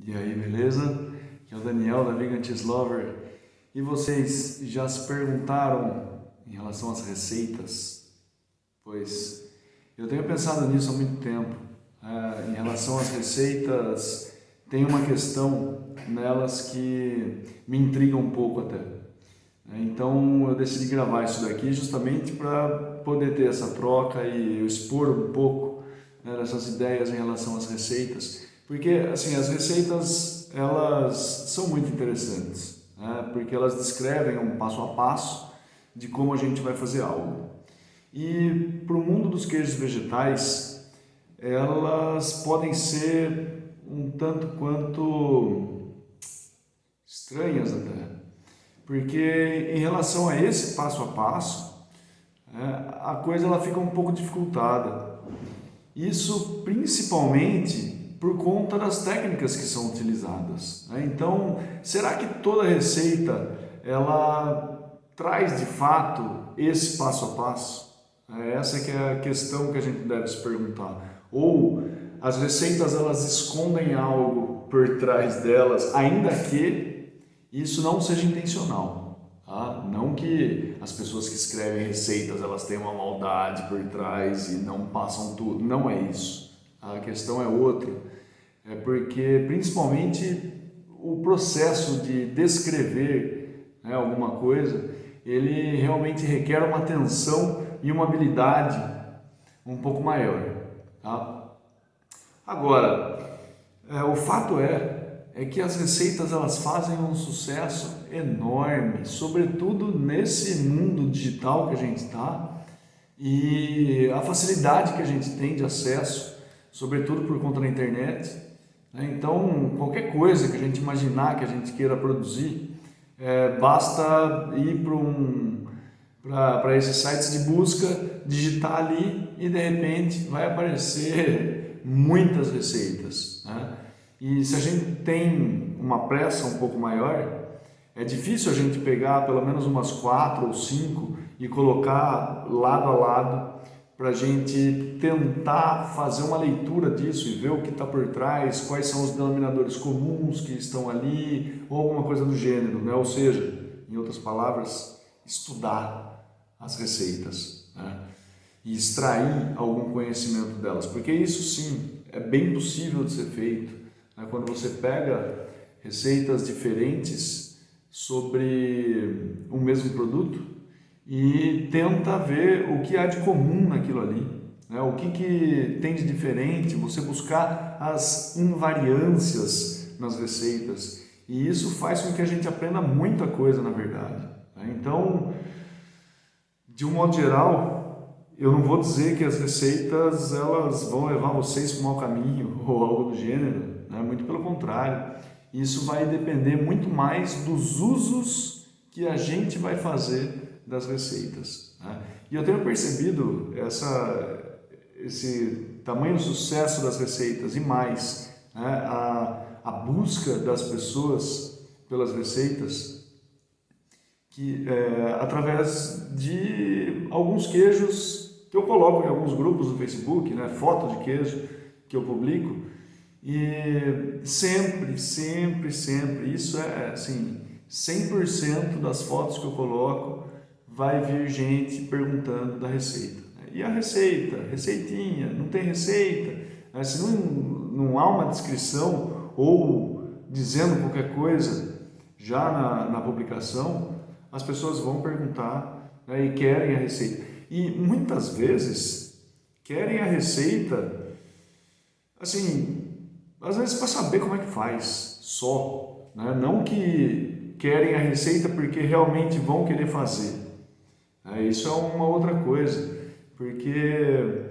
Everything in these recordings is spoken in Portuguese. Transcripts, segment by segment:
E aí, beleza? Aqui é o Daniel da Vegan Cheese Lover. E vocês já se perguntaram em relação às receitas? Pois eu tenho pensado nisso há muito tempo. Em relação às receitas, tem uma questão nelas que me intriga um pouco até. Então eu decidi gravar isso daqui justamente para poder ter essa troca e eu expor um pouco, né, dessas ideias em relação às receitas. Porque assim, as receitas elas são muito interessantes, né, porque elas descrevem um passo a passo de como a gente vai fazer algo. E para o mundo dos queijos vegetais, elas podem ser um tanto quanto estranhas até. Porque em relação a esse passo a passo, a coisa ela fica um pouco dificultada. Isso principalmente por conta das técnicas que são utilizadas. Então, será que toda receita ela traz de fato esse passo a passo? Essa que é a questão que a gente deve se perguntar. Ou as receitas elas escondem algo por trás delas, ainda que isso não seja intencional, tá? Não que as pessoas que escrevem receitas elas tenham uma maldade por trás e não passam tudo, não é isso. A questão é outra, é porque principalmente o processo de descrever, né, alguma coisa, ele realmente requer uma atenção e uma habilidade um pouco maior, tá? Agora, o fato é que as receitas elas fazem um sucesso enorme, sobretudo nesse mundo digital que a gente está e a facilidade que a gente tem de acesso, sobretudo por conta da internet. Então, qualquer coisa que a gente imaginar que a gente queira produzir, basta ir para esses sites de busca, digitar ali e de repente vai aparecer muitas receitas, né? E se a gente tem uma pressa um pouco maior, é difícil a gente pegar pelo menos umas 4 ou 5 e colocar lado a lado para a gente tentar fazer uma leitura disso e ver o que está por trás, quais são os denominadores comuns que estão ali, ou alguma coisa do gênero, né? Ou seja, em outras palavras, estudar as receitas, né? E extrair algum conhecimento delas, porque isso sim é bem possível de ser feito, né? Quando você pega receitas diferentes sobre o mesmo produto e tenta ver o que há de comum naquilo ali, né? O que tem de diferente, você buscar as invariâncias nas receitas, e isso faz com que a gente aprenda muita coisa, na verdade, né? Então, de um modo geral, eu não vou dizer que as receitas elas vão levar vocês para o mau caminho ou algo do gênero, né? Muito pelo contrário. Isso vai depender muito mais dos usos que a gente vai fazer das receitas, né? E eu tenho percebido esse tamanho sucesso das receitas e mais, né, a busca das pessoas pelas receitas que através de alguns queijos que eu coloco em alguns grupos do Facebook, né, foto de queijo que eu publico, e sempre, isso é assim, 100% das fotos que eu coloco vai vir gente perguntando da receita. E a receita? Receitinha? Não tem receita? Se não há uma descrição ou dizendo qualquer coisa já na publicação, as pessoas vão perguntar, né, e querem a receita. E muitas vezes querem a receita, assim, às vezes para saber como é que faz, só, né? Não que querem a receita porque realmente vão querer fazer. Isso é uma outra coisa, porque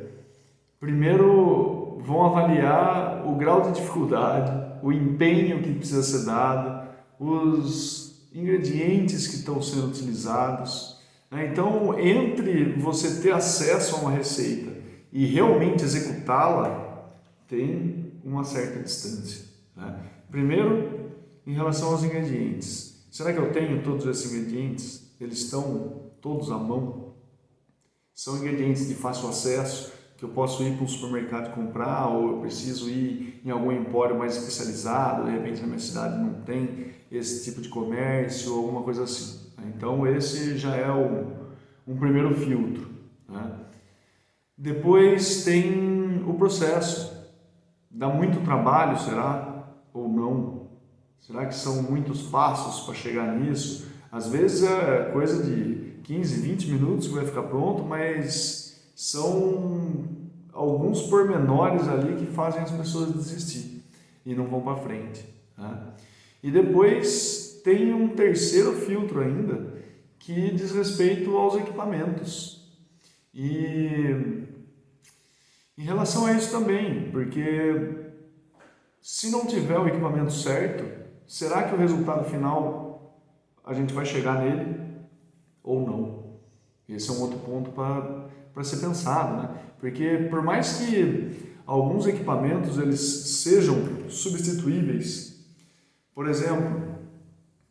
primeiro vão avaliar o grau de dificuldade, o empenho que precisa ser dado, os ingredientes que estão sendo utilizados, né? Então, entre você ter acesso a uma receita e realmente executá-la, tem uma certa distância, né? Primeiro, em relação aos ingredientes. Será que eu tenho todos esses ingredientes? Eles estão todos à mão? São ingredientes de fácil acesso? que eu posso ir para um supermercado comprar, ou eu preciso ir em algum empório mais especializado, de repente na minha cidade não tem esse tipo de comércio, ou alguma coisa assim. Então esse já é um primeiro filtro, né? Depois tem o processo. Dá muito trabalho, será? Ou não? Será que são muitos passos para chegar nisso? Às vezes é coisa de 15, 20 minutos que vai ficar pronto, mas são alguns pormenores ali que fazem as pessoas desistir e não vão para frente, né? E depois tem um terceiro filtro ainda, que diz respeito aos equipamentos. E em relação a isso também, porque se não tiver o equipamento certo, será que o resultado final a gente vai chegar nele ou não? Esse é um outro ponto para ser pensado, né? Porque por mais que alguns equipamentos eles sejam substituíveis, por exemplo,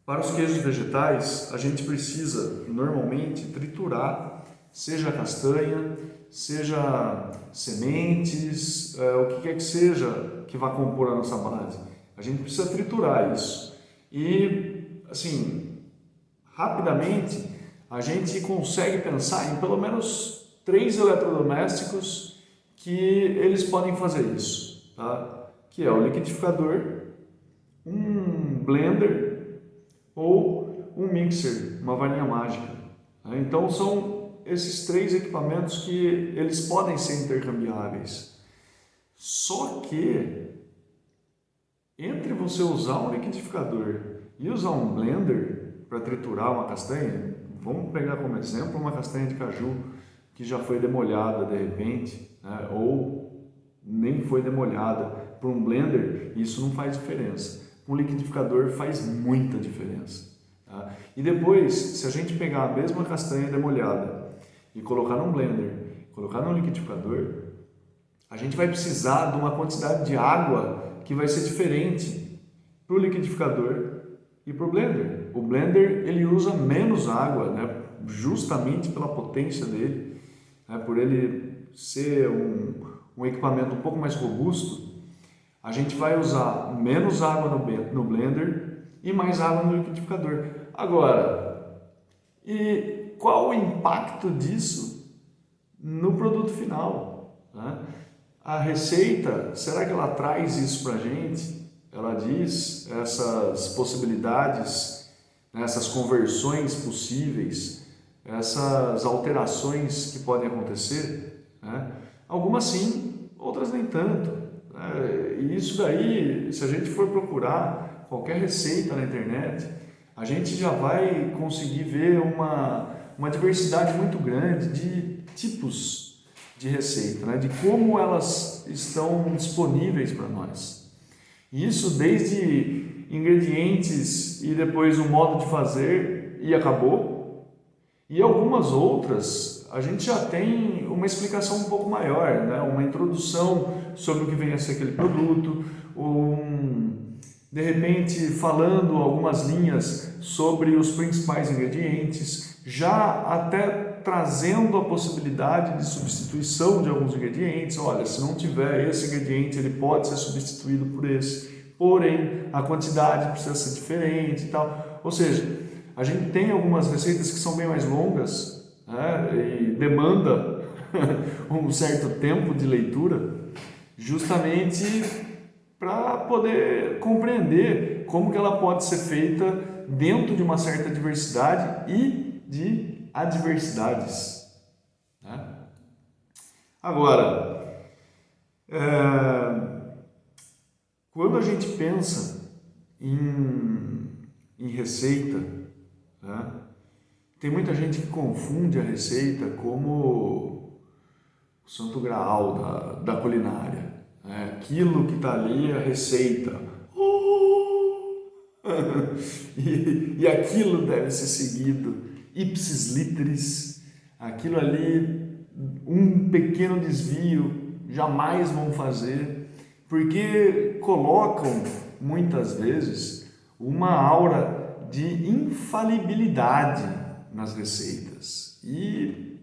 para os queijos vegetais, a gente precisa normalmente triturar, seja castanha, seja sementes, o que quer que seja que vá compor a nossa base. A gente precisa triturar isso. E, assim, rapidamente, a gente consegue pensar em pelo menos 3 eletrodomésticos que eles podem fazer isso, tá? Que é o liquidificador, um blender ou um mixer, uma varinha mágica. Então são esses 3 equipamentos que eles podem ser intercambiáveis. Só que entre você usar um liquidificador e usar um blender para triturar uma castanha, vamos pegar como exemplo uma castanha de caju que já foi demolhada de repente, né? Ou nem foi demolhada por um blender, isso não faz diferença. Um liquidificador faz muita diferença, tá? E depois, se a gente pegar a mesma castanha demolhada e colocar num blender, colocar num liquidificador, a gente vai precisar de uma quantidade de água que vai ser diferente para o liquidificador e para o blender. O blender ele usa menos água, né? Justamente pela potência dele, né? Por ele ser um equipamento um pouco mais robusto, a gente vai usar menos água no blender e mais água no liquidificador. Agora, e qual o impacto disso no produto final, né? A receita, será que ela traz isso para a gente? Ela diz essas possibilidades, né, essas conversões possíveis, essas alterações que podem acontecer, né? Algumas sim, outras nem tanto, né? E isso daí, se a gente for procurar qualquer receita na internet, a gente já vai conseguir ver uma diversidade muito grande de tipos de receita, né? De como elas estão disponíveis para nós. Isso desde ingredientes e depois o modo de fazer e acabou. E algumas outras a gente já tem uma explicação um pouco maior, né? Uma introdução sobre o que vem a ser aquele produto, de repente falando algumas linhas sobre os principais ingredientes, já até trazendo a possibilidade de substituição de alguns ingredientes. Olha, se não tiver esse ingrediente, ele pode ser substituído por esse, porém a quantidade precisa ser diferente e tal. Ou seja, a gente tem algumas receitas que são bem mais longas, né, e demanda um certo tempo de leitura, justamente para poder compreender como que ela pode ser feita dentro de uma certa diversidade e de adversidades, né? Agora, quando a gente pensa em receita, né, tem muita gente que confunde a receita como o santo graal da culinária, né? Aquilo que está ali é a receita. E aquilo deve ser seguido ipsis literis, aquilo ali, um pequeno desvio, jamais vão fazer, porque colocam, muitas vezes, uma aura de infalibilidade nas receitas. E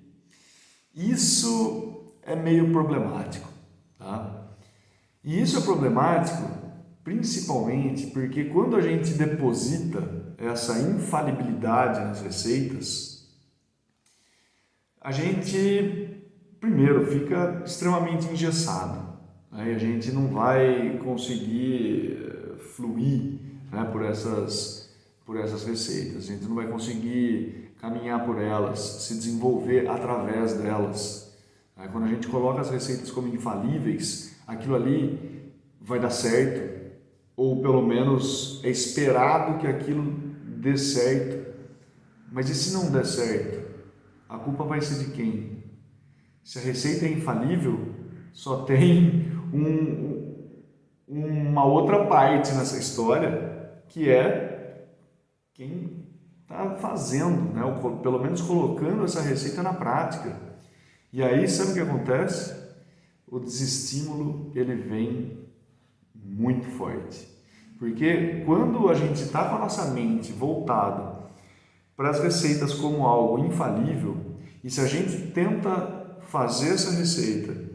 isso é meio problemático, tá? E isso é problemático principalmente porque quando a gente deposita essa infalibilidade nas receitas, a gente, primeiro, fica extremamente engessado. Aí a gente não vai conseguir fluir, né, por essas receitas, a gente não vai conseguir caminhar por elas, se desenvolver através delas. Aí quando a gente coloca as receitas como infalíveis, aquilo ali vai dar certo, ou pelo menos é esperado que aquilo dê certo. Mas e se não der certo? A culpa vai ser de quem? Se a receita é infalível, só tem uma outra parte nessa história, que é quem está fazendo, né? Ou pelo menos colocando essa receita na prática. E aí, sabe o que acontece? O desestímulo, ele vem muito forte. Porque quando a gente está com a nossa mente voltada para as receitas como algo infalível, e se a gente tenta fazer essa receita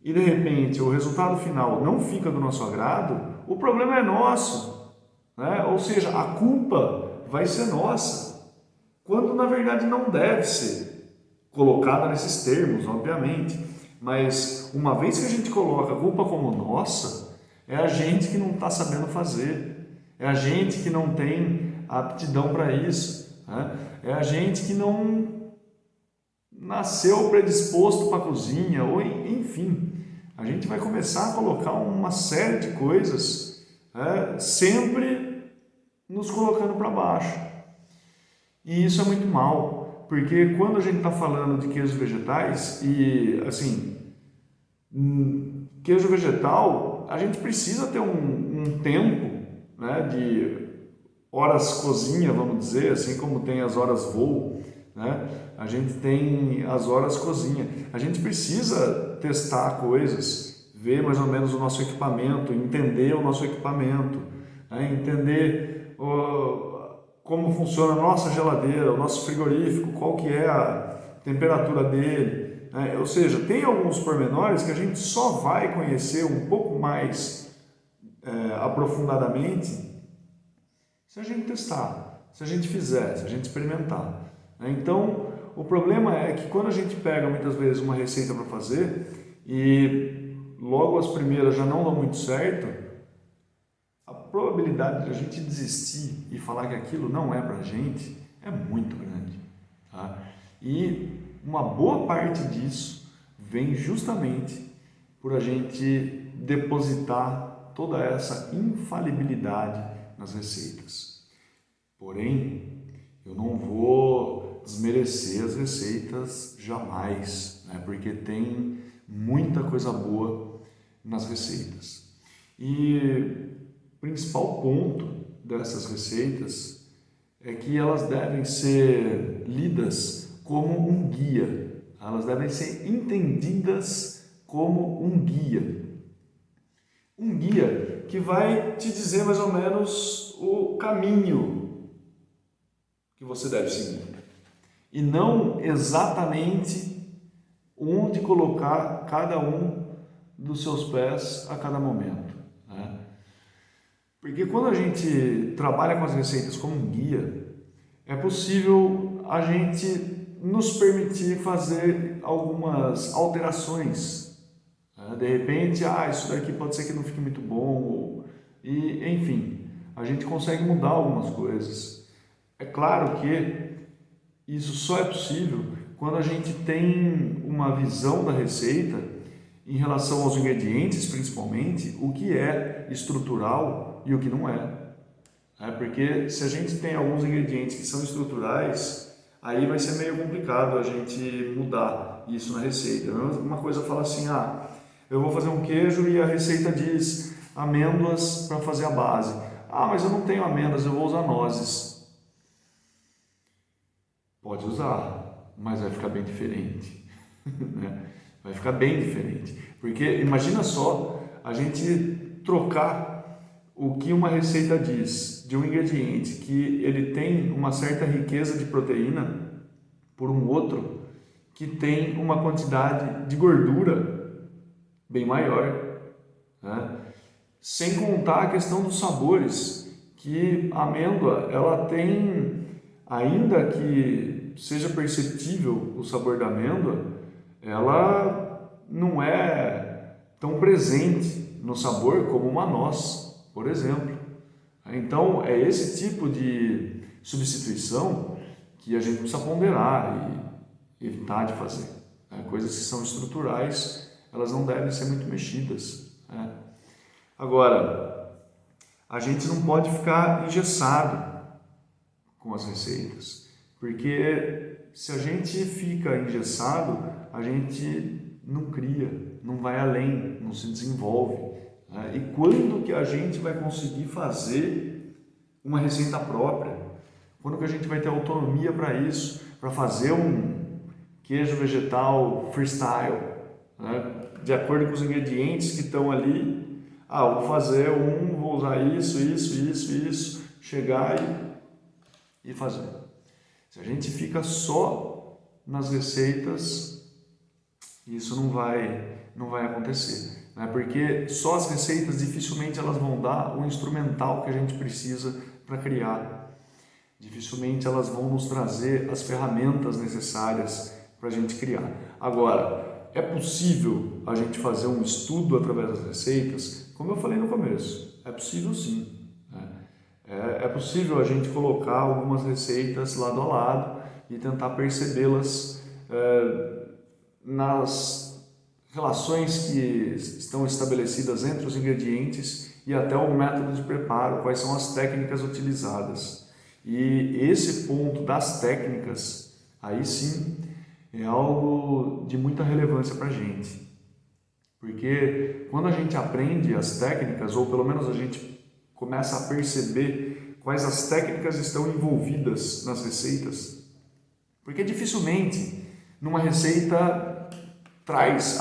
e de repente o resultado final não fica do nosso agrado, o problema é nosso, né? Ou seja, a culpa vai ser nossa, quando na verdade não deve ser colocada nesses termos, obviamente. Mas uma vez que a gente coloca a culpa como nossa, é a gente que não está sabendo fazer, é a gente que não tem aptidão para isso, né? É a gente que não nasceu predisposto para a cozinha, ou enfim, a gente vai começar a colocar uma série de coisas, sempre nos colocando para baixo. E isso é muito mal, porque quando a gente está falando de queijos vegetais, e assim, queijo vegetal, a gente precisa ter um tempo, né, de horas cozinha, vamos dizer, assim como tem as horas voo, né? A gente tem as horas cozinha. A gente precisa testar coisas, ver mais ou menos o nosso equipamento, entender o nosso equipamento, né? Entender como funciona a nossa geladeira, o nosso frigorífico, qual que é a temperatura dele, né? Ou seja, tem alguns pormenores que a gente só vai conhecer um pouco mais aprofundadamente se a gente testar, se a gente fizer, se a gente experimentar. Então, o problema é que quando a gente pega muitas vezes uma receita para fazer e logo as primeiras já não dão muito certo, a probabilidade de a gente desistir e falar que aquilo não é para a gente é muito grande, tá? E uma boa parte disso vem justamente por a gente depositar toda essa infalibilidade nas receitas. Porém, eu não vou desmerecer as receitas jamais, né? Porque tem muita coisa boa nas receitas. E o principal ponto dessas receitas é que elas devem ser lidas como um guia, elas devem ser entendidas como um guia. Um guia que vai te dizer mais ou menos o caminho que você deve seguir. E não exatamente onde colocar cada um dos seus pés a cada momento, né? Porque quando a gente trabalha com as receitas como um guia, é possível a gente nos permitir fazer algumas alterações. De repente, isso daqui pode ser que não fique muito bom, e enfim, a gente consegue mudar algumas coisas. É claro que isso só é possível quando a gente tem uma visão da receita em relação aos ingredientes, principalmente, o que é estrutural e o que não é. Porque se a gente tem alguns ingredientes que são estruturais, aí vai ser meio complicado a gente mudar isso na receita. Uma coisa fala assim, eu vou fazer um queijo e a receita diz amêndoas para fazer a base. Mas eu não tenho amêndoas, eu vou usar nozes. Pode usar, mas vai ficar bem diferente. Vai ficar bem diferente. Porque imagina só a gente trocar o que uma receita diz de um ingrediente que ele tem uma certa riqueza de proteína por um outro que tem uma quantidade de gordura bem maior, né? Sem contar a questão dos sabores, que a amêndoa ela tem, ainda que seja perceptível o sabor da amêndoa, ela não é tão presente no sabor como uma noz, por exemplo. Então é esse tipo de substituição que a gente precisa ponderar e evitar de fazer. Coisas que são estruturais, elas não devem ser muito mexidas. Agora, a gente não pode ficar engessado com as receitas, porque se a gente fica engessado, a gente não cria, não vai além, não se desenvolve. E quando que a gente vai conseguir fazer uma receita própria? Quando que a gente vai ter autonomia para isso, para fazer um queijo vegetal freestyle, né? De acordo com os ingredientes que estão ali? Vou fazer vou usar isso, chegar e fazer. Se a gente fica só nas receitas, isso não vai acontecer, né? Porque só as receitas dificilmente elas vão dar o instrumental que a gente precisa para criar. Dificilmente elas vão nos trazer as ferramentas necessárias para a gente criar. Agora, é possível a gente fazer um estudo através das receitas? Como eu falei no começo, é possível sim. É possível a gente colocar algumas receitas lado a lado e tentar percebê-las nas relações que estão estabelecidas entre os ingredientes e até o método de preparo, quais são as técnicas utilizadas. E esse ponto das técnicas, aí sim, é algo de muita relevância para a gente. Porque quando a gente aprende as técnicas, ou pelo menos a gente começa a perceber quais as técnicas estão envolvidas nas receitas, porque dificilmente numa receita traz,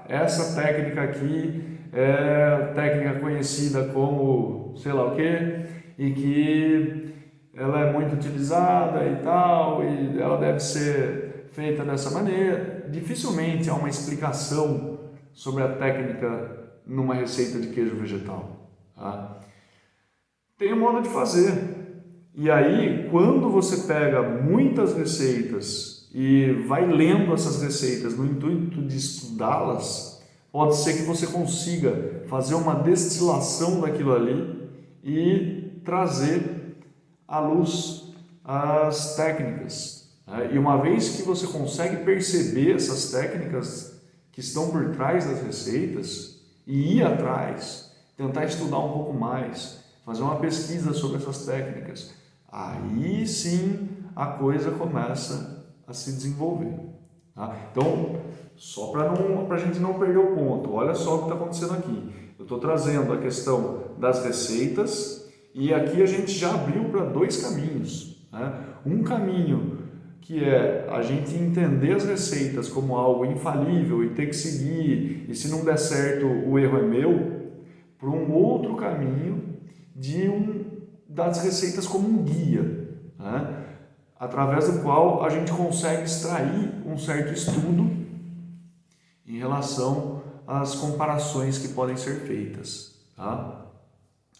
essa técnica aqui é técnica conhecida como sei lá o que, e que ela é muito utilizada e tal, e ela deve ser feita dessa maneira. Dificilmente há uma explicação sobre a técnica numa receita de queijo vegetal. Tem um modo de fazer. E aí, quando você pega muitas receitas e vai lendo essas receitas no intuito de estudá-las, pode ser que você consiga fazer uma destilação daquilo ali e trazer à luz as técnicas. E uma vez que você consegue perceber essas técnicas que estão por trás das receitas e ir atrás, tentar estudar um pouco mais, fazer uma pesquisa sobre essas técnicas, aí sim a coisa começa a se desenvolver. Então, só para a gente não perder o ponto, olha só o que está acontecendo aqui. Eu estou trazendo a questão das receitas e aqui a gente já abriu para dois caminhos. Um caminho que é a gente entender as receitas como algo infalível e ter que seguir, e se não der certo o erro é meu, para um outro caminho das receitas como um guia, através do qual a gente consegue extrair um certo estudo em relação às comparações que podem ser feitas.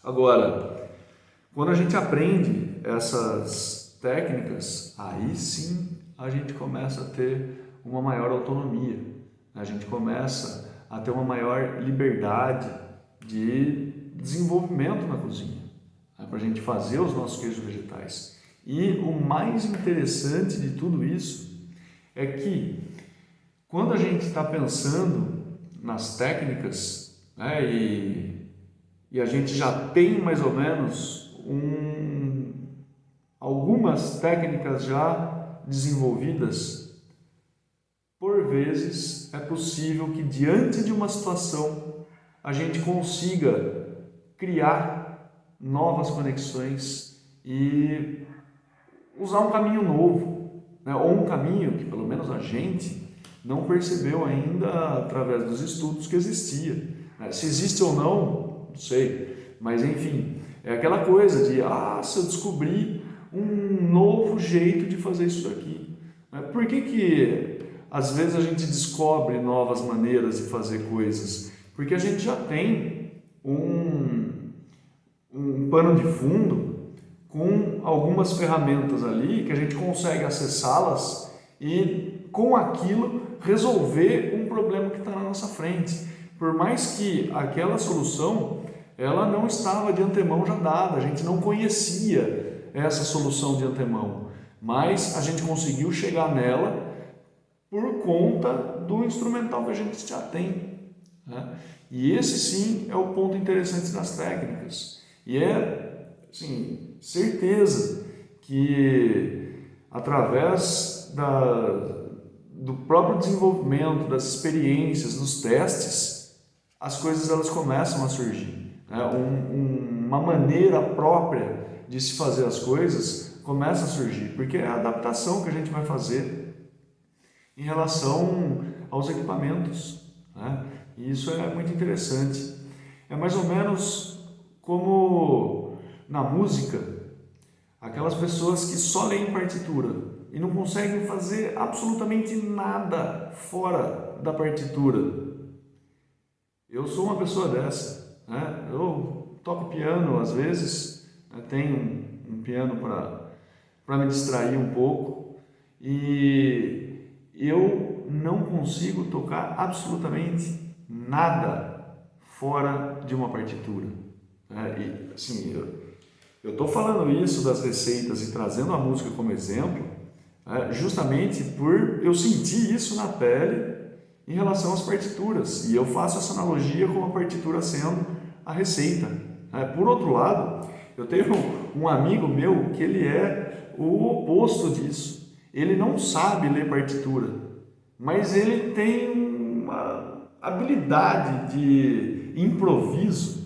Agora, quando a gente aprende essas técnicas, aí sim a gente começa a ter uma maior autonomia, a gente começa a ter uma maior liberdade de desenvolvimento na cozinha, para a gente fazer os nossos queijos vegetais. E o mais interessante de tudo isso é que quando a gente está pensando nas técnicas, e a gente já tem mais ou menos algumas técnicas já desenvolvidas, por vezes é possível que diante de uma situação a gente consiga criar novas conexões e usar um caminho novo, ou um caminho que pelo menos a gente não percebeu ainda através dos estudos que existia. Se existe ou não sei, mas enfim, é aquela coisa de, se eu descobrir um novo jeito de fazer isso daqui, por que às vezes a gente descobre novas maneiras de fazer coisas, porque a gente já tem um pano de fundo com algumas ferramentas ali que a gente consegue acessá-las e com aquilo resolver um problema que está na nossa frente. Por mais que aquela solução ela não estava de antemão já dada, a gente não conhecia essa solução de antemão, mas a gente conseguiu chegar nela por conta do instrumental que a gente já tem, né? E esse sim é o ponto interessante das técnicas. E é, assim, certeza que através do próprio desenvolvimento, das experiências, dos testes, as coisas elas começam a surgir, né? Uma maneira própria de se fazer as coisas começa a surgir, porque é a adaptação que a gente vai fazer em relação aos equipamentos, né? E isso é muito interessante. É mais ou menos como na música, aquelas pessoas que só leem partitura e não conseguem fazer absolutamente nada fora da partitura. Eu sou uma pessoa dessa, né? Eu toco piano às vezes, né? Tenho um piano para me distrair um pouco e eu não consigo tocar absolutamente nada fora de uma partitura. E assim, eu estou falando isso das receitas e trazendo a música como exemplo, justamente por eu sentir isso na pele em relação às partituras, e eu faço essa analogia com a partitura sendo a receita. Por outro lado, eu tenho um amigo meu que ele é o oposto disso. Ele não sabe ler partitura, mas ele tem uma habilidade de improviso,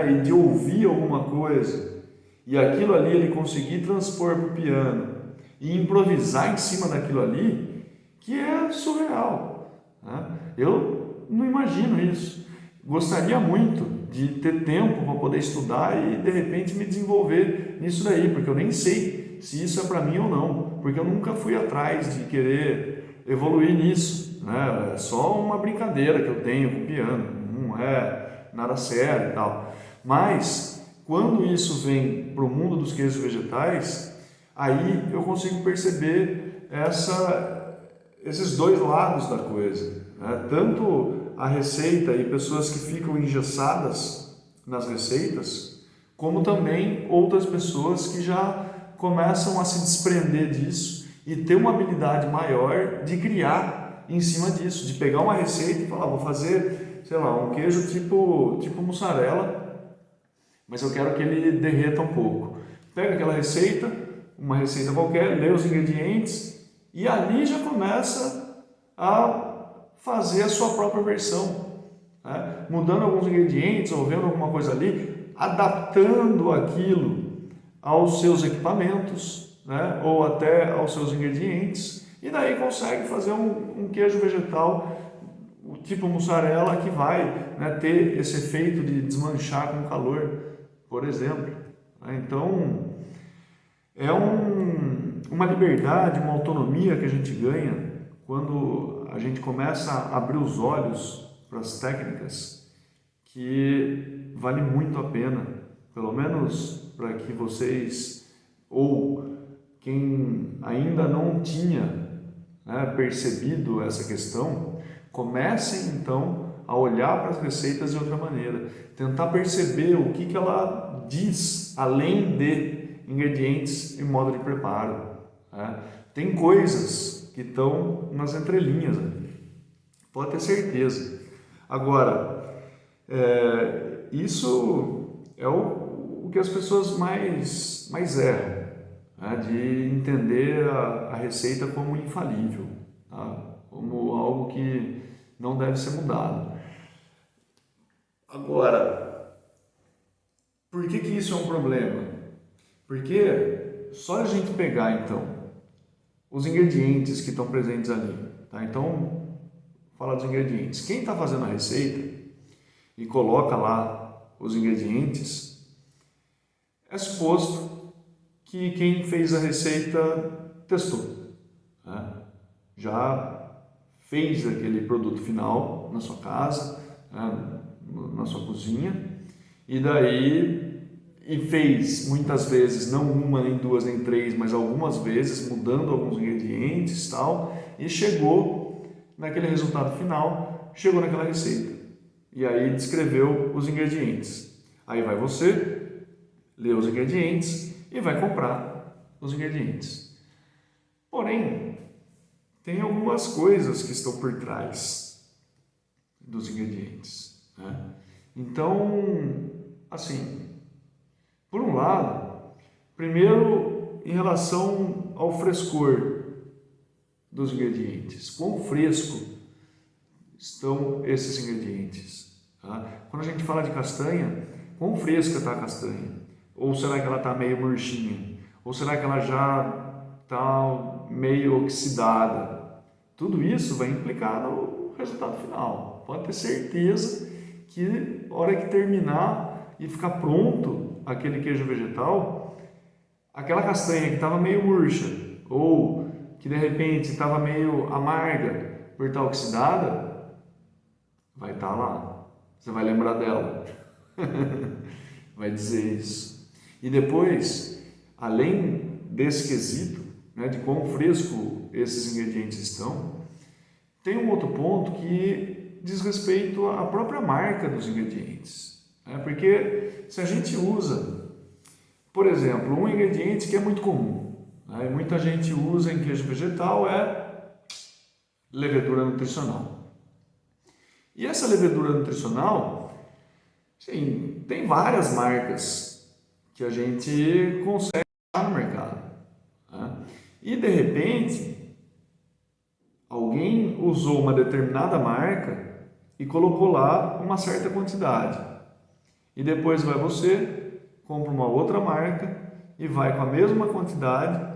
e de ouvir alguma coisa e aquilo ali ele conseguir transpor para o piano e improvisar em cima daquilo ali, que é surreal, né? Eu não imagino isso. Gostaria muito de ter tempo para poder estudar e de repente me desenvolver nisso daí, porque eu nem sei se isso é para mim ou não, porque eu nunca fui atrás de querer evoluir nisso, né? É só uma brincadeira que eu tenho com o piano, não é nada sério e tal. Mas quando isso vem para o mundo dos queijos vegetais, aí eu consigo perceber esses dois lados da coisa, né? Tanto a receita e pessoas que ficam engessadas nas receitas, como também outras pessoas que já começam a se desprender disso e ter uma habilidade maior de criar em cima disso, de pegar uma receita e falar, vou fazer, sei lá, um queijo tipo mussarela, mas eu quero que ele derreta um pouco. Pega aquela receita, uma receita qualquer, lê os ingredientes e ali já começa a fazer a sua própria versão, né? Mudando alguns ingredientes ou vendo alguma coisa ali, adaptando aquilo aos seus equipamentos, né? Ou até aos seus ingredientes, e daí consegue fazer um queijo vegetal tipo mussarela que vai, né, ter esse efeito de desmanchar com calor, por exemplo. Então, é uma liberdade, uma autonomia que a gente ganha quando a gente começa a abrir os olhos para as técnicas, que vale muito a pena, pelo menos para que vocês, ou quem ainda não tinha, né, percebido essa questão, comecem então a olhar para as receitas de outra maneira, tentar perceber o que ela diz além de ingredientes e modo de preparo, né? Tem coisas que estão nas entrelinhas, né? Pode ter certeza. Agora, isso é o que as pessoas mais erram, né? De entender a receita como infalível, tá? Como algo que não deve ser mudado. Agora, por que isso é um problema? Porque só a gente pegar, então, os ingredientes que estão presentes ali, tá? Então, falar dos ingredientes. Quem está fazendo a receita e coloca lá os ingredientes, é suposto que quem fez a receita testou, né? Já fez aquele produto final na sua casa, né, na sua cozinha, e fez muitas vezes, não uma, nem duas, nem três, mas algumas vezes, mudando alguns ingredientes e tal, e chegou naquele resultado final, chegou naquela receita. E aí descreveu os ingredientes. Aí vai você, lê os ingredientes e vai comprar os ingredientes. Porém, tem algumas coisas que estão por trás dos ingredientes, né? Então, assim, por um lado, primeiro em relação ao frescor dos ingredientes, quão fresco estão esses ingredientes, tá? Quando a gente fala de castanha, quão fresca está a castanha? Ou será que ela está meio murchinha? Ou será que ela já está meio oxidada? Tudo isso vai implicar no resultado final. Pode ter certeza que a hora que terminar e ficar pronto aquele queijo vegetal, aquela castanha que estava meio murcha ou que de repente estava meio amarga por estar oxidada, vai estar lá. Você vai lembrar dela. Vai dizer isso. E depois, além desse quesito, né, de quão fresco esses ingredientes estão, tem um outro ponto que diz respeito à própria marca dos ingredientes. Né? Porque se a gente usa, por exemplo, um ingrediente que é muito comum, né, e muita gente usa em queijo vegetal, é levedura nutricional. E essa levedura nutricional, sim, tem várias marcas que a gente consegue achar no mercado, né? E de repente, alguém usou uma determinada marca e colocou lá uma certa quantidade. E depois vai você, compra uma outra marca e vai com a mesma quantidade,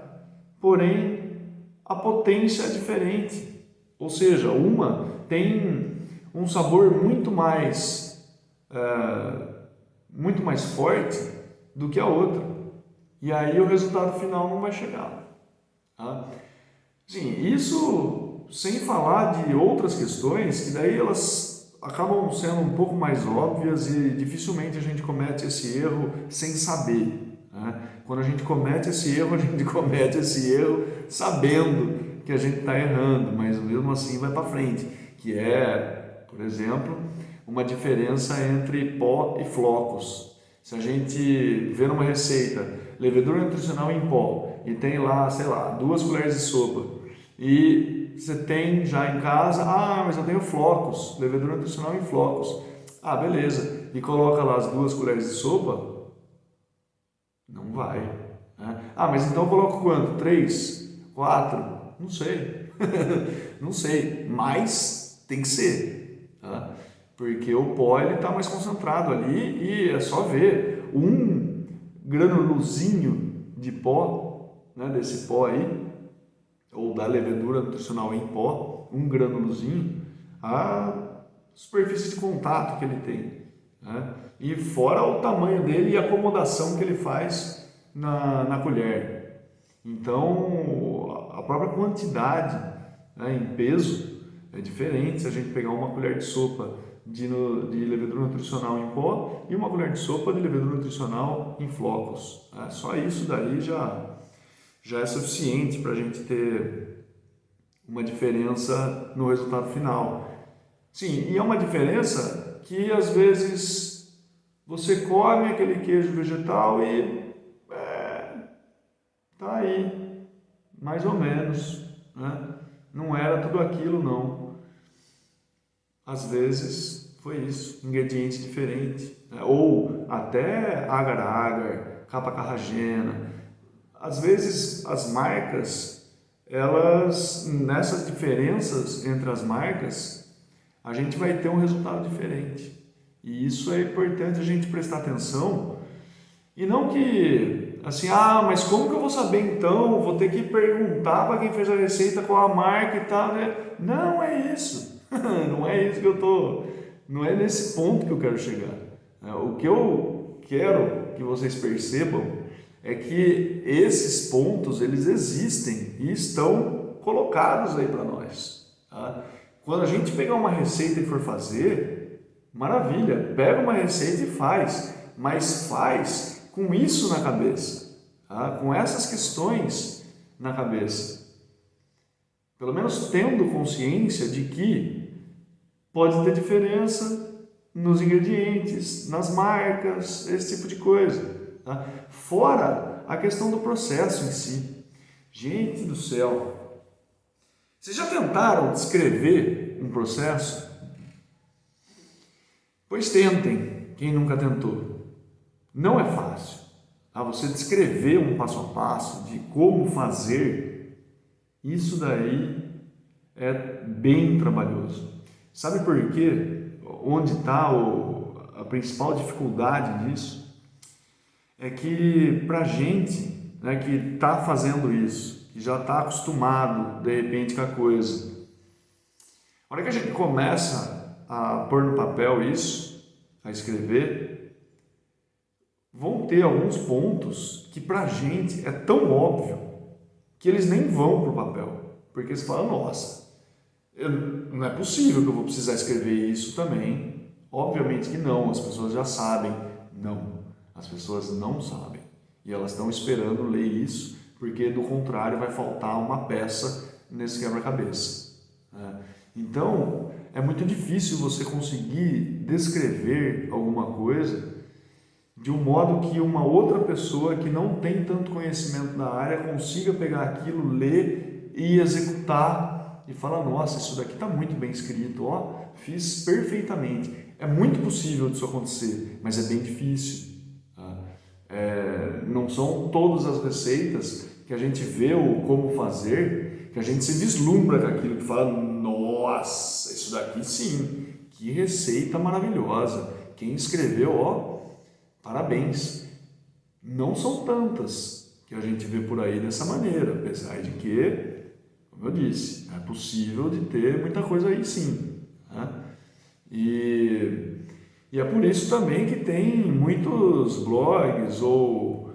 porém a potência é diferente. Ou seja, uma tem um sabor muito mais forte do que a outra. E aí o resultado final não vai chegar. Tá? Sim, isso sem falar de outras questões que daí elas acabam sendo um pouco mais óbvias e dificilmente a gente comete esse erro sem saber. Né? Quando a gente comete esse erro, a gente comete esse erro sabendo que a gente está errando, mas mesmo assim vai para frente, que é, por exemplo, uma diferença entre pó e flocos. Se a gente vê numa receita levedura nutricional em pó e tem lá, sei lá, 2 colheres de sopa e você tem já em casa, mas eu tenho flocos, levedura nutricional em flocos. Beleza. E coloca lá as 2 colheres de sopa, não vai. Né? Mas então eu coloco quanto? 3? 4? Não sei. Não sei. Mas tem que ser. Tá? Porque o pó está mais concentrado ali e é só ver um granulozinho de pó, né, desse pó aí, ou da levedura nutricional em pó, um granulozinho, a superfície de contato que ele tem, né? E fora o tamanho dele e a acomodação que ele faz na colher. Então, a própria quantidade, né, em peso é diferente se a gente pegar uma colher de sopa de levedura nutricional em pó e uma colher de sopa de levedura nutricional em flocos. Só isso daí já é suficiente para a gente ter uma diferença no resultado final. Sim, e é uma diferença que às vezes você come aquele queijo vegetal e tá aí, mais ou menos, né? Não era tudo aquilo não. Às vezes foi isso, ingrediente diferente, né? Ou até agar-agar, capa-carragena. Às vezes as marcas, elas, nessas diferenças entre as marcas, a gente vai ter um resultado diferente. E isso é importante a gente prestar atenção. E não que, assim, mas como que eu vou saber então? Vou ter que perguntar para quem fez a receita qual a marca e tal, né? Não é isso. Não é isso que eu tô. Não é nesse ponto que eu quero chegar. O que eu quero que vocês percebam é que esses pontos, eles existem e estão colocados aí para nós. Tá? Quando a gente pegar uma receita e for fazer, maravilha, pega uma receita e faz, mas faz com isso na cabeça, tá? Com essas questões na cabeça. Pelo menos tendo consciência de que pode ter diferença nos ingredientes, nas marcas, esse tipo de coisa, tá? Fora a questão do processo em si. Gente do céu, vocês já tentaram descrever um processo? Pois tentem, quem nunca tentou. Não é fácil. Tá? Você descrever um passo a passo de como fazer, isso daí é bem trabalhoso. Sabe por quê? Onde está a principal dificuldade disso? É que para a gente, né, que está fazendo isso, que já está acostumado de repente com a coisa, a hora que a gente começa a pôr no papel isso, a escrever, vão ter alguns pontos que para a gente é tão óbvio que eles nem vão para o papel, porque você fala, nossa, não é possível que eu vou precisar escrever isso também. Obviamente que não, as pessoas já sabem. Não, as pessoas não sabem. E elas estão esperando ler isso, porque do contrário vai faltar uma peça nesse quebra-cabeça. Né? Então, é muito difícil você conseguir descrever alguma coisa de um modo que uma outra pessoa que não tem tanto conhecimento da área consiga pegar aquilo, ler e executar e falar, nossa, isso daqui está muito bem escrito, ó, fiz perfeitamente. É muito possível disso acontecer, mas é bem difícil. Tá? Não são todas as receitas que a gente vê o como fazer, que a gente se vislumbra com aquilo, que fala, nossa, isso daqui sim, que receita maravilhosa. Quem escreveu, ó, parabéns. Não são tantas que a gente vê por aí dessa maneira, apesar de que, como eu disse, é possível de ter muita coisa aí sim. Né? E é por isso também que tem muitos blogs ou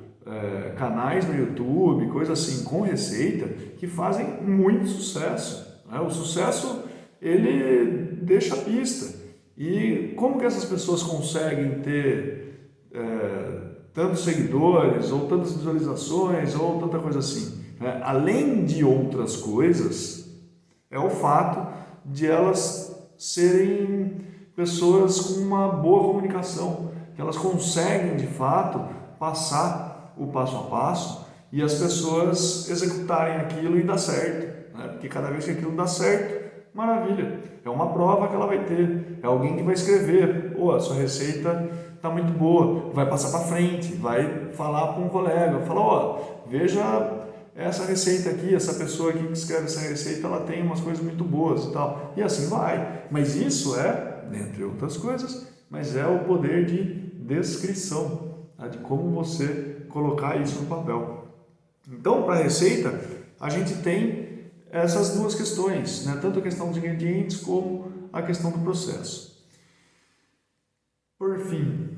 canais no YouTube, coisa assim, com receita, que fazem muito sucesso. Né? O sucesso, ele deixa a pista. E como que essas pessoas conseguem ter tantos seguidores, ou tantas visualizações, ou tanta coisa assim? Além de outras coisas, é o fato de elas serem pessoas com uma boa comunicação, que elas conseguem de fato passar o passo a passo e as pessoas executarem aquilo e dar certo, né? Porque cada vez que aquilo dá certo, maravilha, é uma prova que ela vai ter, é alguém que vai escrever, a sua receita está muito boa, vai passar para frente, vai falar para um colega, fala, veja essa receita aqui, essa pessoa aqui que escreve essa receita, ela tem umas coisas muito boas e tal, e assim vai. Mas isso dentre outras coisas, mas é o poder de descrição, tá? De como você colocar isso no papel. Então, para a receita, a gente tem essas duas questões, né? Tanto a questão dos ingredientes como a questão do processo. Por fim,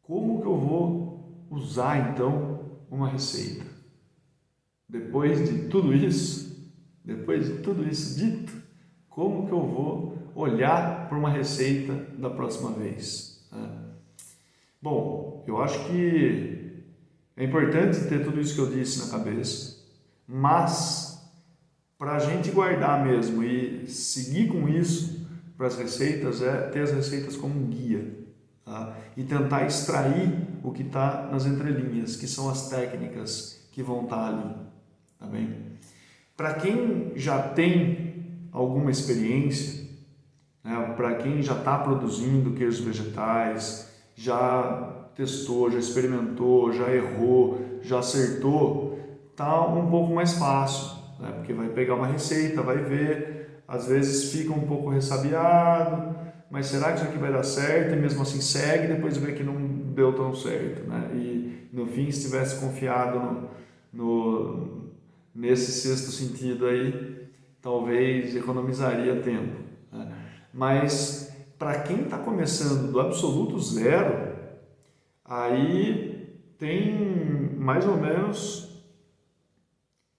como que eu vou usar então uma receita? Depois de tudo isso dito, como que eu vou olhar para uma receita da próxima vez? Bom, eu acho que é importante ter tudo isso que eu disse na cabeça, mas para a gente guardar mesmo e seguir com isso para as receitas, ter as receitas como um guia, tá? E tentar extrair o que está nas entrelinhas, que são as técnicas que vão estar ali, tá bem? Para quem já tem alguma experiência, né, para quem já está produzindo queijos vegetais, já testou, já experimentou, já errou, já acertou, tá um pouco mais fácil, né? Porque vai pegar uma receita, vai ver, às vezes fica um pouco ressabiado, mas será que isso aqui vai dar certo? E mesmo assim segue, depois vê que não deu tão certo, né? E no fim, se tivesse confiado nesse sexto sentido aí, talvez economizaria tempo, né? Mas para quem está começando do absoluto zero, aí tem mais ou menos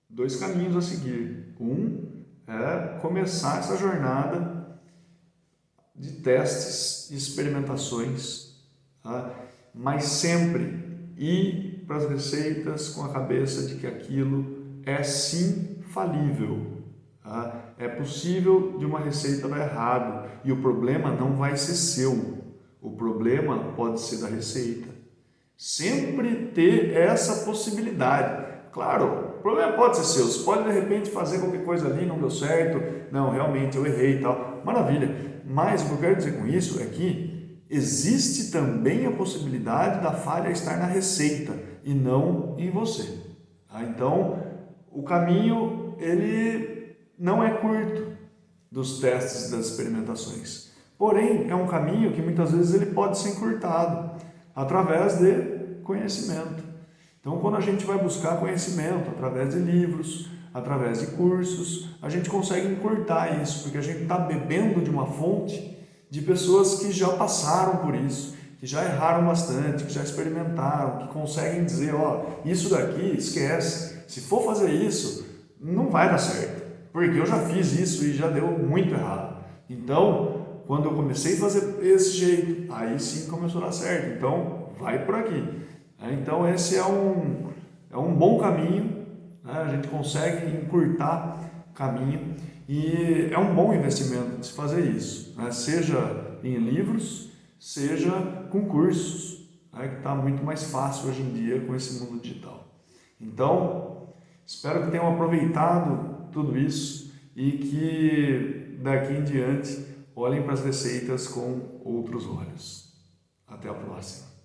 dois caminhos a seguir. Um é começar essa jornada de testes e experimentações, tá? Mas sempre ir para as receitas com a cabeça de que aquilo é sim falível. Tá? É possível de uma receita dar errado e o problema não vai ser seu, o problema pode ser da receita. Sempre ter essa possibilidade. Claro, o problema pode ser seu, você pode de repente fazer qualquer coisa ali, não deu certo, não, realmente eu errei e tal, maravilha. Mas o que eu quero dizer com isso é que existe também a possibilidade da falha estar na receita e não em você. Tá? Então, o caminho ele não é curto dos testes e das experimentações. Porém, é um caminho que muitas vezes ele pode ser encurtado através de conhecimento. Então, quando a gente vai buscar conhecimento através de livros, através de cursos, a gente consegue encurtar isso, porque a gente está bebendo de uma fonte de pessoas que já passaram por isso, que já erraram bastante, que já experimentaram, que conseguem dizer, ó, isso daqui, esquece, se for fazer isso, não vai dar certo, porque eu já fiz isso e já deu muito errado. Então, quando eu comecei a fazer desse jeito, aí sim começou a dar certo, então vai por aqui. Então esse é um bom caminho, né? A gente consegue encurtar caminho e é um bom investimento de se fazer isso, né? Seja em livros, seja com cursos, né? Que está muito mais fácil hoje em dia com esse mundo digital. Então, espero que tenham aproveitado tudo isso e que daqui em diante olhem para as receitas com outros olhos. Até a próxima.